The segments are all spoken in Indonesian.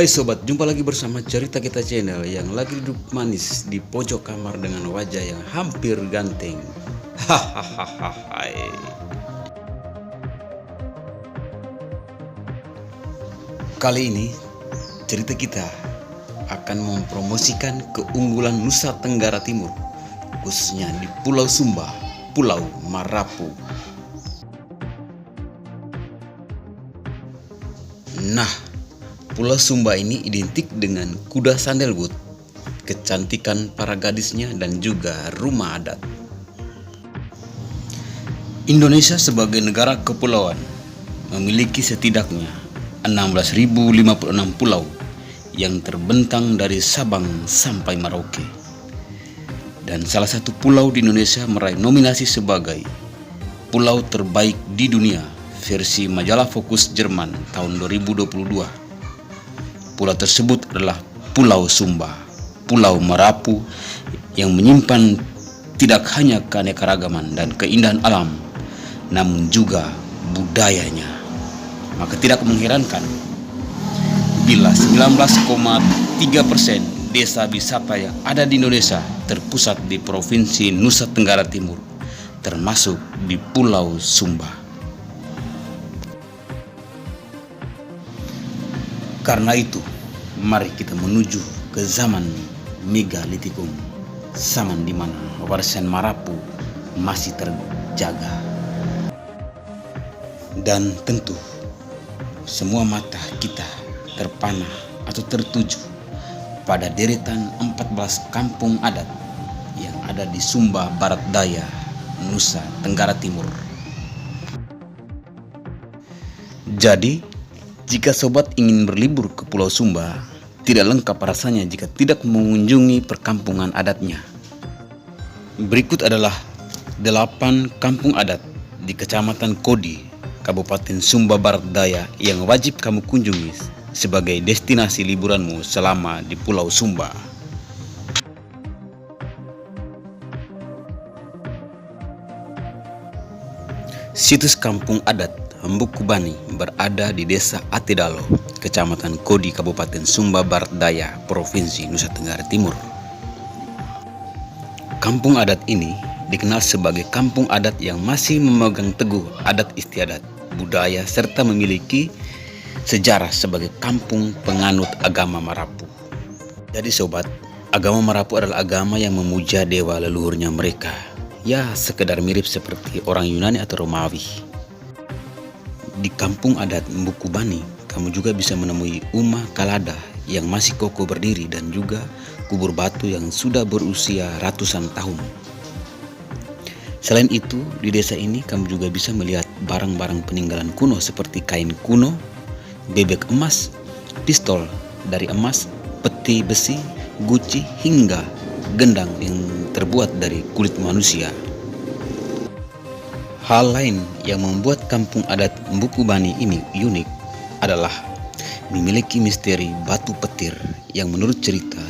Hai sobat, jumpa lagi bersama Cerita Kita Channel yang lagi duduk manis di pojok kamar dengan wajah yang hampir ganteng. Hahaha. Kali ini cerita kita akan mempromosikan keunggulan Nusa Tenggara Timur, khususnya di Pulau Sumba, Pulau Marapu. Nah, Pulau Sumba ini identik dengan kuda sandalwood, kecantikan para gadisnya, dan juga rumah adat. Indonesia sebagai negara kepulauan memiliki setidaknya 16.056 pulau yang terbentang dari Sabang sampai Merauke. Dan salah satu pulau di Indonesia meraih nominasi sebagai pulau terbaik di dunia versi majalah Fokus Jerman tahun 2022. Pulau tersebut adalah Pulau Sumba, Pulau Marapu yang menyimpan tidak hanya keanekaragaman dan keindahan alam, namun juga budayanya. Maka tidak mengherankan bila 19,3% desa wisata yang ada di Indonesia terpusat di Provinsi Nusa Tenggara Timur, termasuk di Pulau Sumba. Karena itu, mari kita menuju ke zaman Megalitikum, zaman di mana warisan Marapu masih terjaga. Dan tentu, semua mata kita terpana atau tertuju pada deretan 14 kampung adat yang ada di Sumba Barat Daya, Nusa Tenggara Timur. Jadi, jika sobat ingin berlibur ke Pulau Sumba, tidak lengkap rasanya jika tidak mengunjungi perkampungan adatnya. Berikut adalah 8 kampung adat di Kecamatan Kodi, Kabupaten Sumba Barat Daya yang wajib kamu kunjungi sebagai destinasi liburanmu selama di Pulau Sumba. Situs kampung adat Embuku Bani berada di Desa Atidalo, Kecamatan Kodi, Kabupaten Sumba Barat Daya, Provinsi Nusa Tenggara Timur. Kampung adat ini dikenal sebagai kampung adat yang masih memegang teguh adat istiadat, budaya, serta memiliki sejarah sebagai kampung penganut agama Marapu. Jadi sobat, agama Marapu adalah agama yang memuja dewa leluhurnya mereka. Ya, sekedar mirip seperti orang Yunani atau Romawi. Di kampung adat Embuku Bani, kamu juga bisa menemui Uma Kalada yang masih kokoh berdiri dan juga kubur batu yang sudah berusia ratusan tahun. Selain itu, di desa ini kamu juga bisa melihat barang-barang peninggalan kuno seperti kain kuno, bebek emas, pistol dari emas, peti besi, guci, hingga gendang yang terbuat dari kulit manusia. Hal lain yang membuat kampung adat Embuku Bani ini unik adalah memiliki misteri batu petir yang menurut cerita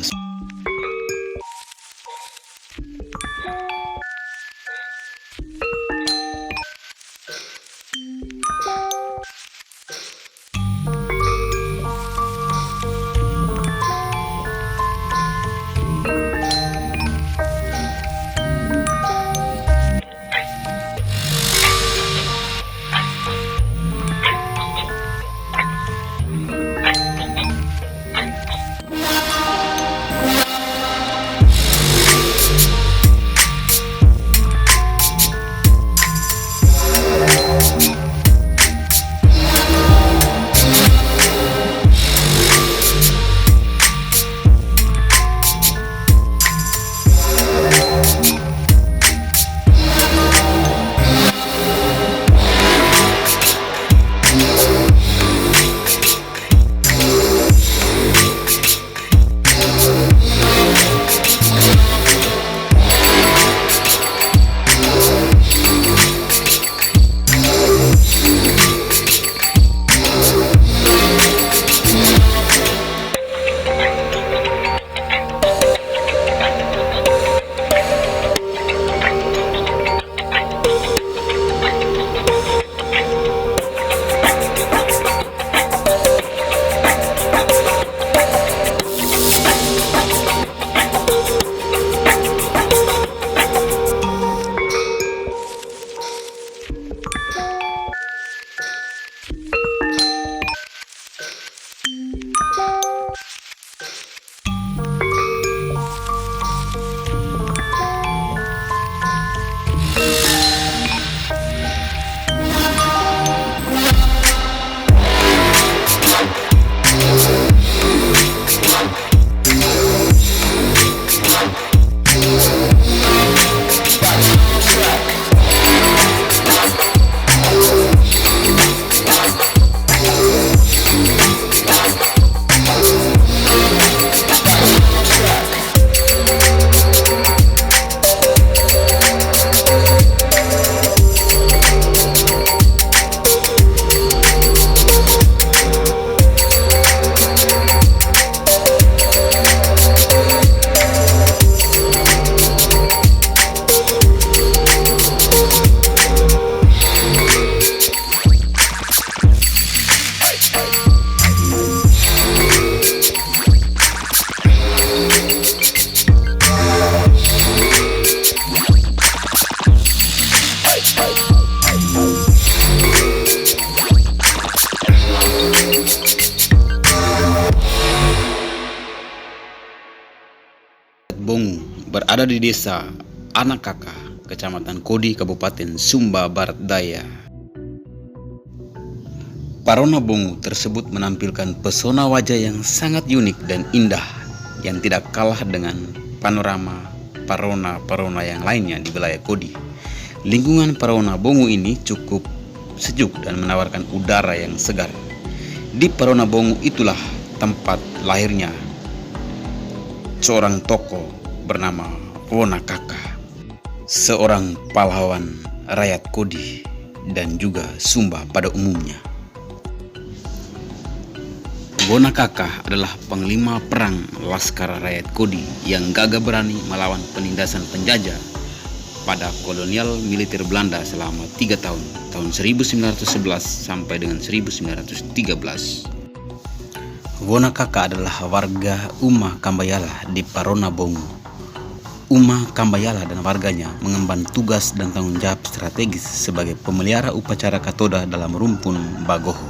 Bongu berada di desa Anakaka, Kecamatan Kodi, Kabupaten Sumba Barat Daya. Parona Bongu tersebut menampilkan pesona wajah yang sangat unik dan indah yang tidak kalah dengan panorama parona-parona yang lainnya di wilayah Kodi. Lingkungan Parona Bongu ini cukup sejuk dan menawarkan udara yang segar. Di Parona Bongu itulah tempat lahirnya seorang tokoh bernama Wonakaka, seorang pahlawan rakyat Kodi dan juga Sumba pada umumnya. Wonakaka adalah panglima perang Laskar Rakyat Kodi yang gagah berani melawan penindasan penjajah pada kolonial militer Belanda selama 3 tahun 1911 sampai dengan 1913. Wonakaka adalah warga Uma Kambayala di Parona Bongu. Uma Kambayala dan warganya mengemban tugas dan tanggung jawab strategis sebagai pemelihara upacara katoda dalam rumpun Bagoho.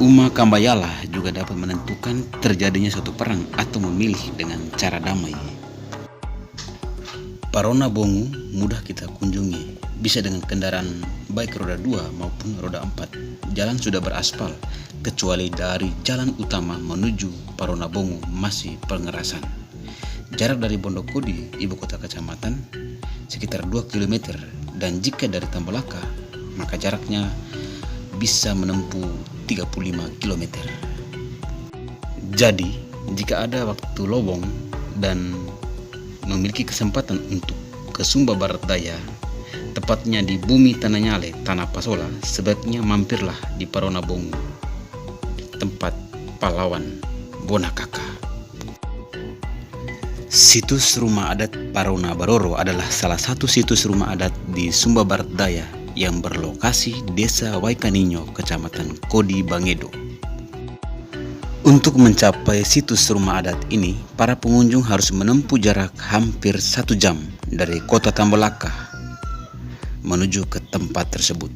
Uma Kambayala juga dapat menentukan terjadinya suatu perang atau memilih dengan cara damai. Parona Bongu mudah kita kunjungi, bisa dengan kendaraan baik roda 2 maupun roda 4. Jalan sudah beraspal, kecuali dari jalan utama menuju Parona Bongu masih pengerasan. Jarak dari Bondokodi, ibu kota kecamatan, sekitar 2 km, dan jika dari Tambolaka, maka jaraknya bisa menempuh 35 km. Jadi, jika ada waktu lowong dan memiliki kesempatan untuk ke Sumba Barat Daya, tepatnya di bumi Tanah Nyale, Tanah Pasola, sebaiknya mampirlah di Parona Bongu, tempat pahlawan Wonakaka. Situs rumah adat Parona Baroro adalah salah satu situs rumah adat di Sumba Barat Daya yang berlokasi Desa Waikaninyo, Kecamatan Kodi Bangedo. Untuk mencapai situs rumah adat ini, para pengunjung harus menempuh jarak hampir 1 jam dari kota Tambolaka menuju ke tempat tersebut.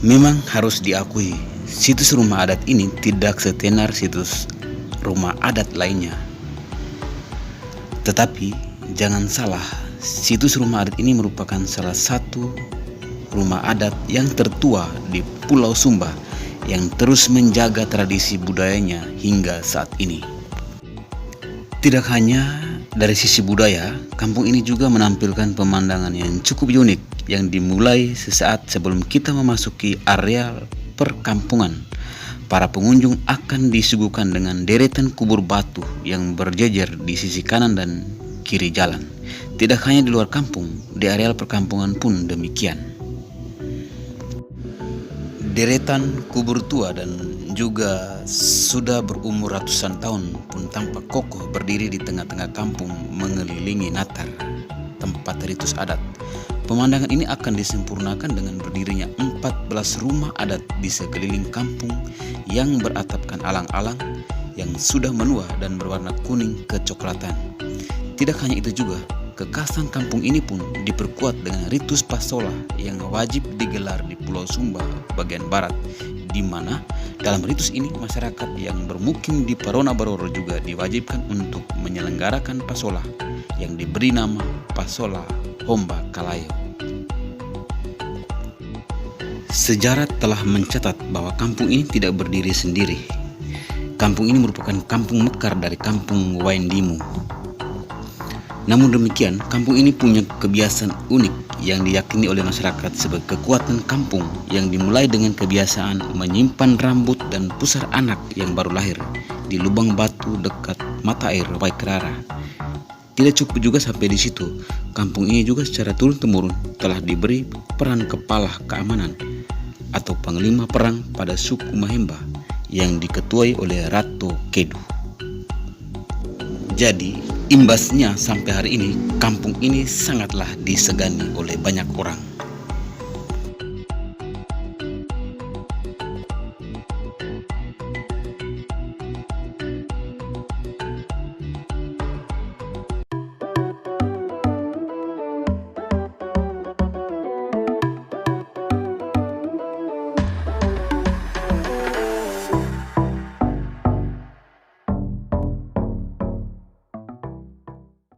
Memang harus diakui, situs rumah adat ini tidak setenar situs rumah adat lainnya. Tetapi jangan salah, situs rumah adat ini merupakan salah satu rumah adat yang tertua di Pulau Sumba yang terus menjaga tradisi budayanya hingga saat ini. Tidak hanya dari sisi budaya, kampung ini juga menampilkan pemandangan yang cukup unik yang dimulai sesaat sebelum kita memasuki area perkampungan. Para pengunjung akan disuguhkan dengan deretan kubur batu yang berjejer di sisi kanan dan kiri jalan. Tidak hanya di luar kampung, di areal perkampungan pun demikian. Deretan kubur tua dan juga sudah berumur ratusan tahun pun tampak kokoh berdiri di tengah-tengah kampung mengelilingi Natar, tempat ritus adat. Pemandangan ini akan disempurnakan dengan berdirinya 14 rumah adat di sekeliling kampung yang beratapkan alang-alang yang sudah menua dan berwarna kuning kecoklatan. Tidak hanya itu juga, kekasan kampung ini pun diperkuat dengan ritus pasola yang wajib digelar di Pulau Sumba bagian barat, di mana dalam ritus ini masyarakat yang bermukim di Parona Baroro juga diwajibkan untuk menyelenggarakan pasola yang diberi nama Pasola Homba Kalayo. Sejarah telah mencatat bahwa kampung ini tidak berdiri sendiri. Kampung ini merupakan kampung mekar dari kampung Waindimu. Namun demikian, kampung ini punya kebiasaan unik yang diyakini oleh masyarakat sebagai kekuatan kampung yang dimulai dengan kebiasaan menyimpan rambut dan pusar anak yang baru lahir di lubang batu dekat mata air Waikrara. Tidak cukup juga sampai di situ, kampung ini juga secara turun-temurun telah diberi peran kepala keamanan atau panglima perang pada suku Mahemba yang diketuai oleh Ratu Kedu. Jadi, imbasnya sampai hari ini, kampung ini sangatlah disegani oleh banyak orang.